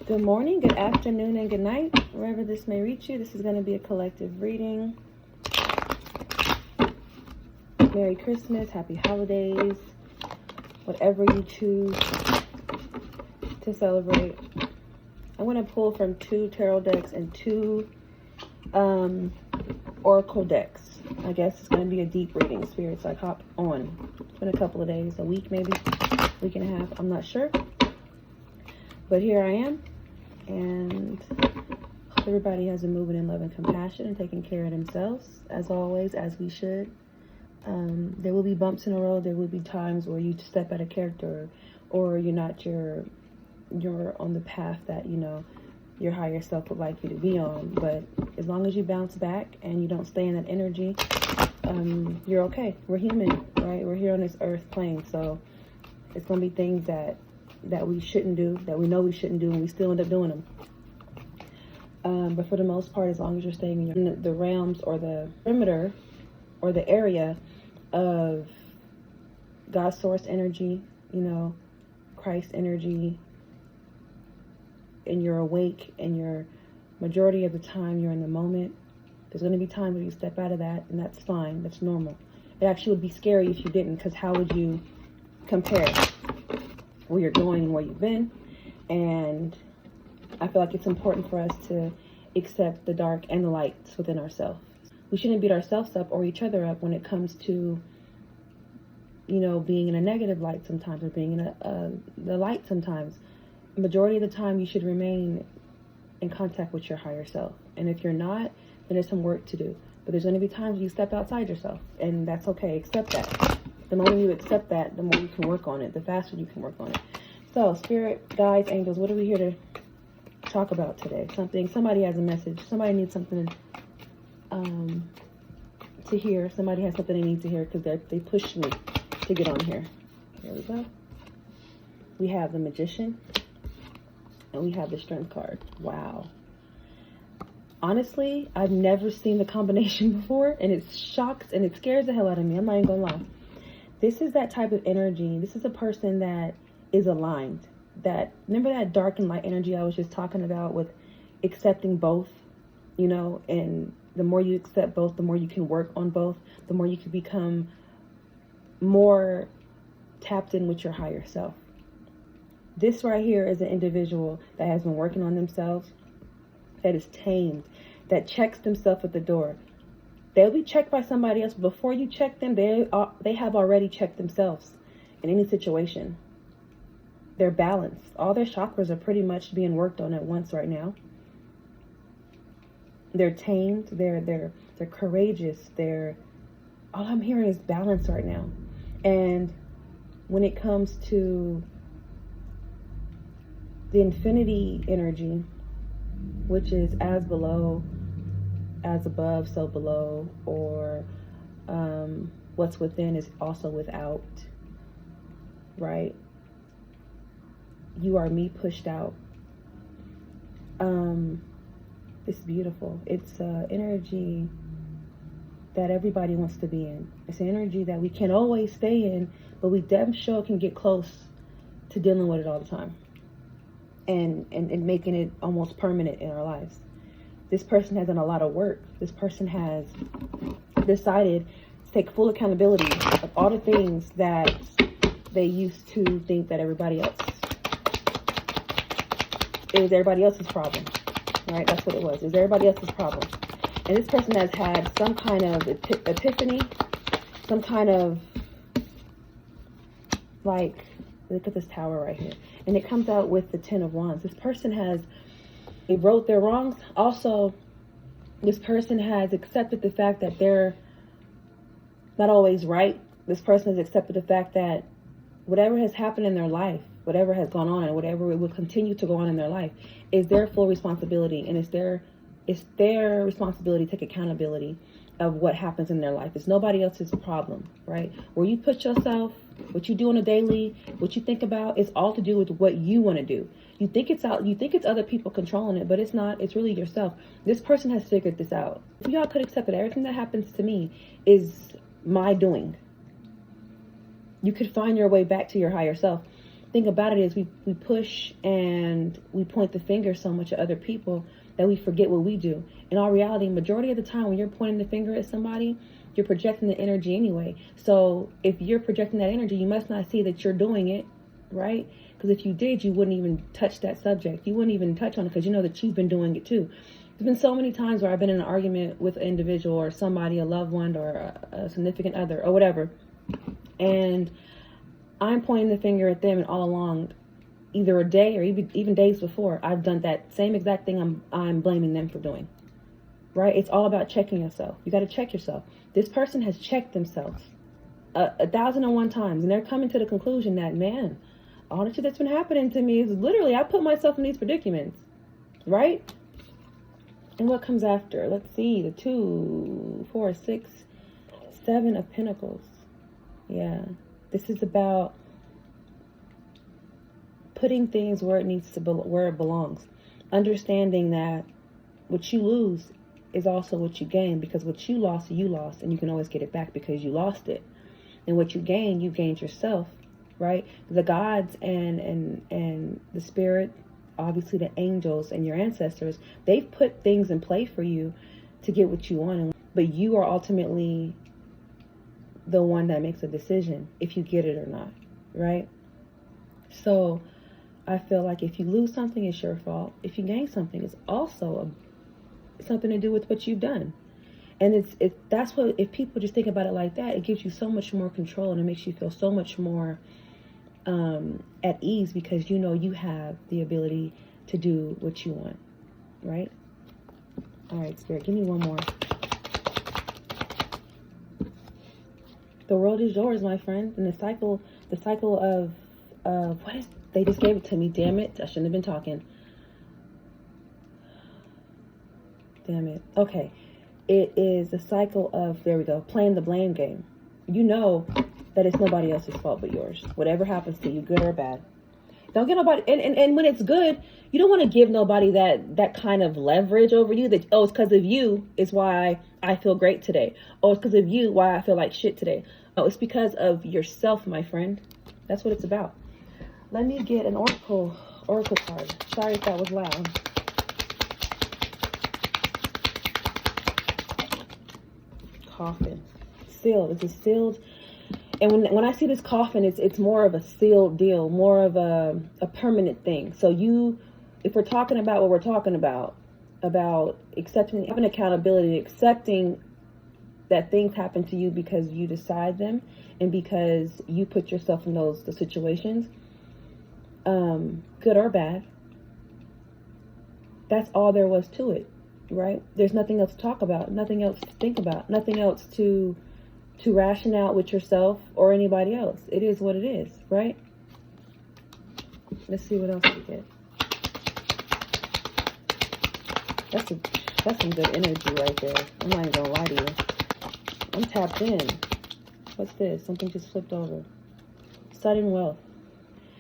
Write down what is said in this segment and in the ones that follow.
Good morning, good afternoon, and good night, wherever this may reach you. This is going to be a collective reading. Merry Christmas, happy holidays, whatever you choose to celebrate. I'm going to pull from 2 tarot decks and 2 oracle decks. I guess it's going to be a deep reading, spirits. Like, hop on. It's been a couple of days, a week maybe, week and a half, I'm not sure. But here I am. And hope everybody has been moving in love and compassion and taking care of themselves, as always, as we should. There will be bumps in the road. There will be times where you step out of character, or you're not you're on the path that, you know, your higher self would like you to be on. But as long as you bounce back and you don't stay in that energy, you're okay. We're human, right? We're here on this earth plane, so it's going to be things that we shouldn't do, that we know we shouldn't do, and we still end up doing them. But for the most part, as long as you're staying in the realms or the perimeter or the area of God's source energy, you know, Christ energy, and you're awake, and you're majority of the time you're in the moment. There's going to be times where you step out of that, and that's fine. That's normal. It actually would be scary if you didn't, because how would you compare where you're going and where you've been? And I feel like it's important for us to accept the dark and the lights within ourselves. We shouldn't beat ourselves up or each other up when it comes to, you know, being in a negative light sometimes, or being in the light sometimes. Majority of the time, you should remain in contact with your higher self. And if you're not, then there's some work to do. But there's going to be times you step outside yourself, and that's okay. Accept that. The moment you accept that, the more you can work on it, the faster you can work on it. So, spirit, guides, angels, what are we here to talk about today? Somebody has a message. Somebody needs something to hear. Somebody has something they need to hear, because they pushed me to get on here. There we go. We have the Magician, and we have the Strength card. Wow. Honestly, I've never seen the combination before, and it shocks and it scares the hell out of me. I'm not even gonna lie. This is that type of energy. This is a person that is aligned. Remember that dark and light energy I was just talking about, with accepting both, you know, and the more you accept both, the more you can work on both, the more you can become more tapped in with your higher self. This right here is an individual that has been working on themselves, that is tamed, that checks themselves at the door. They'll be checked by somebody else. Before you check them, they have already checked themselves in any situation. They're balanced. All their chakras are pretty much being worked on at once right now. They're tamed. They're courageous. All I'm hearing is balance right now. And when it comes to the infinity energy, which is as below, as above, so below, or what's within is also without, right? You are me pushed out. It's beautiful. It's energy that everybody wants to be in. It's an energy that we can't always stay in, but we damn sure can get close to dealing with it all the time, and making it almost permanent in our lives. This person has done a lot of work. This person has decided to take full accountability of all the things that they used to think that it was everybody else's problem, right? That's what it was. It was everybody else's problem. And this person has had some kind of epiphany, some kind of, like, look at this tower right here. And it comes out with the 10 of Wands. This person they wrote their wrongs. Also, this person has accepted the fact that they're not always right. This person has accepted the fact that whatever has happened in their life, whatever has gone on, and whatever it will continue to go on in their life, is their full responsibility. And it's their responsibility to take accountability of what happens in their life. It's nobody else's problem, right? Where you put yourself, what you do on a daily, what you think about, is all to do with what you want to do. You think it's other people controlling it, but it's not. It's really yourself. This person has figured this out. If y'all could accept that everything that happens to me is my doing, you could find your way back to your higher self. thing about it is we push and we point the finger so much at other people that we forget what we do. In all reality, majority of the time when you're pointing the finger at somebody, you're projecting the energy anyway. So if you're projecting that energy, you must not see that you're doing it, right? Because if you did, you wouldn't even touch that subject. You wouldn't even touch on it because you know that you've been doing it too. There's been so many times where I've been in an argument with an individual or somebody, a loved one or a significant other or whatever, and I'm pointing the finger at them, and all along, either a day or even days before, I've done that same exact thing I'm blaming them for doing, right? It's all about checking yourself. You got to check yourself. This person has checked themselves 1,001 times, and they're coming to the conclusion that, man, all the shit that's been happening to me is literally, I put myself in these predicaments, right? And what comes after? Let's see, the 2, 4, 6, 7 of Pentacles. Yeah, this is about putting things where it needs to be, where it belongs. Understanding that what you lose is also what you gain, because what you lost, and you can always get it back because you lost it. And what you gained yourself, right? The gods and the spirit, obviously the angels and your ancestors, they've put things in play for you to get what you want, but you are ultimately the one that makes a decision if you get it or not, right? So I feel like if you lose something, it's your fault. If you gain something, it's also something to do with what you've done. And that's what, if people just think about it like that, it gives you so much more control, and it makes you feel so much more at ease, because you know you have the ability to do what you want, right? All right, Spirit, give me one more. The world is yours, my friend. And the cycle of what is, they just gave it to me, damn it, I shouldn't have been talking. Damn it. Okay. It is the cycle of, there we go, playing the blame game. You know that it's nobody else's fault but yours. Whatever happens to you, good or bad. Don't get nobody, and when it's good, you don't want to give nobody that kind of leverage over you, that, oh, it's because of you is why I feel great today. Oh, it's because of you why I feel like shit today. Oh, it's because of yourself, my friend. That's what it's about. Let me get an oracle card. Sorry if that was loud. Coffin. Sealed. It's a sealed. And when I see this coffin, it's more of a sealed deal, more of a permanent thing. So if we're talking about what we're talking about accepting, having accountability, accepting that things happen to you because you decide them and because you put yourself in the situations, good or bad, that's all there was to it, right? There's nothing else to talk about, nothing else to think about, nothing else to ration out with yourself or anybody else. It is what it is, right? Let's see what else we get. That's some good energy right there. I'm not even gonna lie to you. I'm tapped in. What's this? Something just flipped over. Sudden wealth.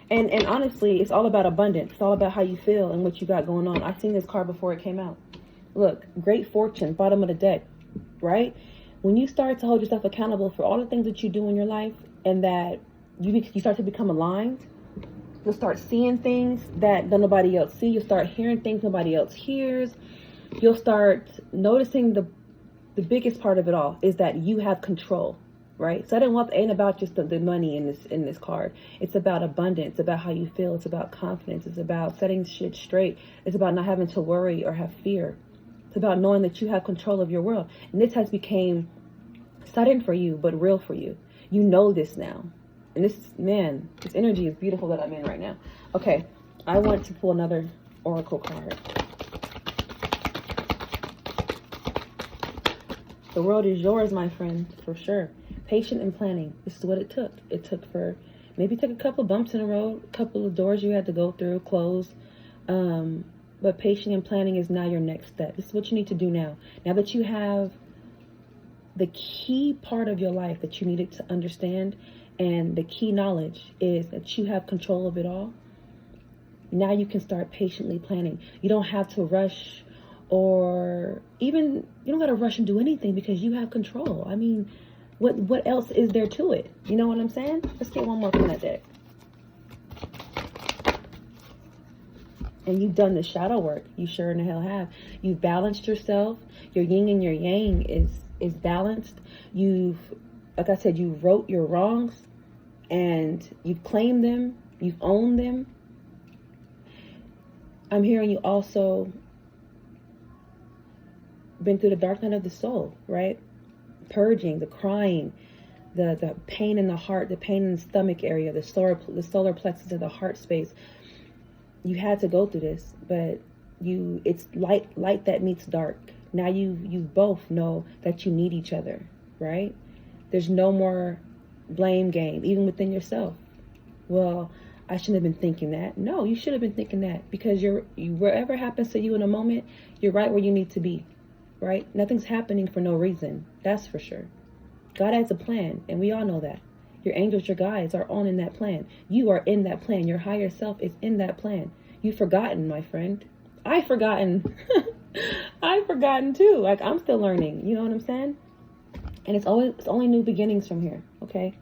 And honestly, it's all about abundance. It's all about how you feel and what you got going on. I've seen this card before it came out. Look, great fortune, bottom of the deck, right? When you start to hold yourself accountable for all the things that you do in your life, and that you start to become aligned, you'll start seeing things that nobody else sees. You'll start hearing things nobody else hears. You'll start noticing the biggest part of it all is that you have control, right? Sudden wealth ain't about just the money in this card. It's about abundance. It's about how you feel. It's about confidence. It's about setting shit straight. It's about not having to worry or have fear. It's about knowing that you have control of your world. And this has become sudden for you, but real for you. You know this now. And this energy is beautiful that I'm in right now. Okay, I want to pull another oracle card. The world is yours, my friend, for sure. Patient and planning. This is what it took. It took a couple of bumps in the road, a couple of doors you had to go through, close. But patient and planning is now your next step. This is what you need to do now. Now that you have the key part of your life that you needed to understand, and the key knowledge is that you have control of it all. Now you can start patiently planning. You don't have to rush, or even, you don't got to rush and do anything because you have control. I mean, what else is there to it? You know what I'm saying? Let's get one more from that deck. And you've done the shadow work. You sure in the hell have. You've balanced yourself. Your yin and your yang is balanced. You've, like I said, you wrote your wrongs and you've claimed them. You've owned them. I'm hearing you also been through the dark night of the soul, right? Purging, the crying, the pain in the heart, the pain in the stomach area, the solar plexus of the heart space. You had to go through this, but it's light that meets dark. Now you both know that you need each other, right? There's no more blame game, even within yourself. Well, I shouldn't have been thinking that. No, you should have been thinking that, because wherever happens to you in a moment, you're right where you need to be, right? Nothing's happening for no reason. That's for sure. God has a plan, and we all know that. Your angels, your guides are on in that plan. You are in that plan. Your higher self is in that plan. You've forgotten, my friend. I've forgotten. I've forgotten too. Like, I'm still learning. You know what I'm saying? And it's only new beginnings from here. Okay.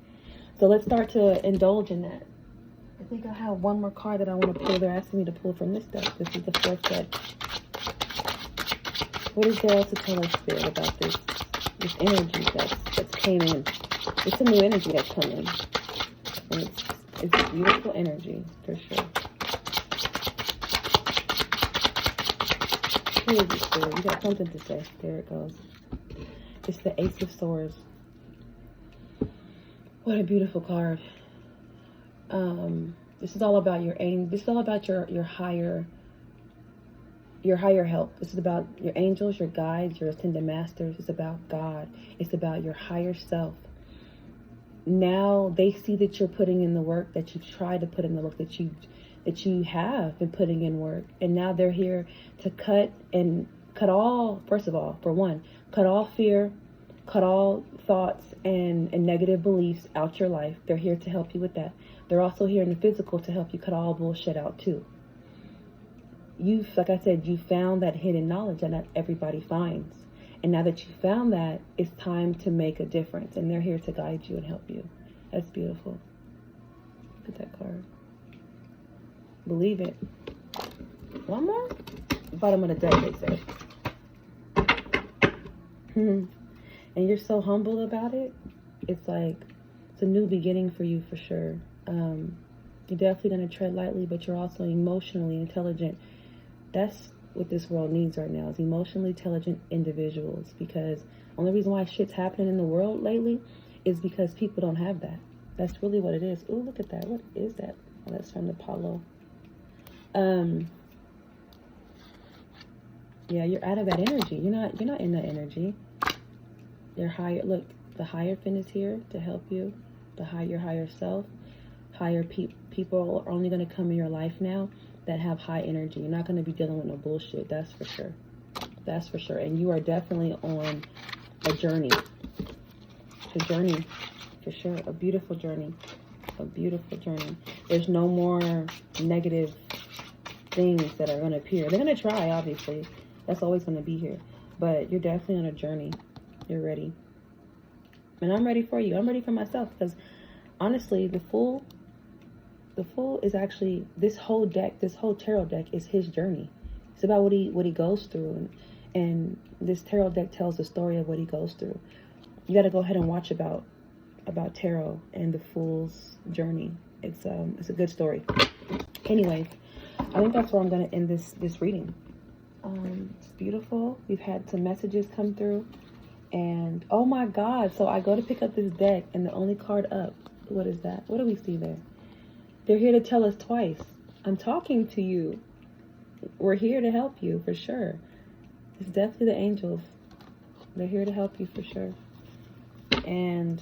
So let's start to indulge in that. I think I have one more card that I want to pull. They're asking me to pull from this deck. This is the fourth deck. What is there to tell us, Spirit, about this energy that's came in? It's a new energy that's come in. And it's a beautiful energy, for sure. Here is it, Spirit. You got something to say. There it goes. It's the Ace of Swords. What a beautiful card. This is all about your aim. This is all about your higher help. This is about your angels, your guides, your ascended masters. It's about God. It's about your higher self. Now they see that you're putting in the work, that you try to put in the work, that you have been putting in work, and now they're here to cut all. First of all, for one, cut all fear, cut all thoughts and negative beliefs out your life. They're here to help you with that. They're also here in the physical to help you cut all bullshit out too. Like I said, you found that hidden knowledge that not everybody finds. And now that you found that, it's time to make a difference. And they're here to guide you and help you. That's beautiful. Look at that card. Believe it. One more? Bottom of the deck, they say. And you're so humble about it. It's like, it's a new beginning for you, for sure. You're definitely going to tread lightly, but you're also emotionally intelligent. That's what this world needs right now, is emotionally intelligent individuals, because the only reason why shit's happening in the world lately is because people don't have that. That's really what it is. Ooh, look at that. What is that? Oh, that's from the Apollo. Yeah, you're out of that energy. You're not in that energy. You're higher. Look, the Hierophant is here to help you. Your higher self. Higher people are only going to come in your life now that have high energy. You're not going to be dealing with no bullshit. That's for sure. That's for sure. And you are definitely on a journey. It's a journey, for sure. A beautiful journey. A beautiful journey. There's no more negative things that are going to appear. They're going to try, obviously. That's always going to be here. But you're definitely on a journey. You're ready. And I'm ready for you. I'm ready for myself, because honestly, the Fool is actually, this whole tarot deck is his journey. It's about what he goes through, and this tarot deck tells the story of what he goes through. You got to go ahead and watch about tarot and the Fool's journey. It's a good story. Anyways, I think that's where I'm going to end this reading. It's beautiful. We've had some messages come through, and oh my God! So I go to pick up this deck, and the only card up. What is that? What do we see there? They're here to tell us twice. I'm talking to you. We're here to help you, for sure. It's definitely the angels. They're here to help you, for sure. And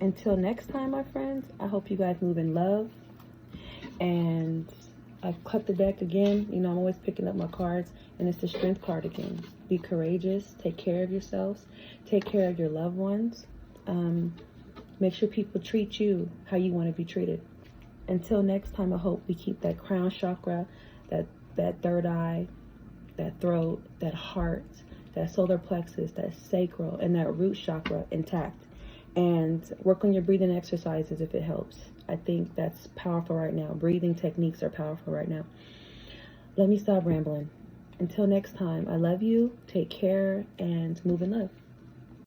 until next time, my friends, I hope you guys move in love. And I've cut the deck again. You know, I'm always picking up my cards. And it's the Strength card again. Be courageous. Take care of yourselves. Take care of your loved ones. Make sure people treat you how you want to be treated. Until next time, I hope we keep that crown chakra, that third eye, that throat, that heart, that solar plexus, that sacral, and that root chakra intact. And work on your breathing exercises if it helps. I think that's powerful right now. Breathing techniques are powerful right now. let me stop rambling. Until next time, I love you, take care, and move in love.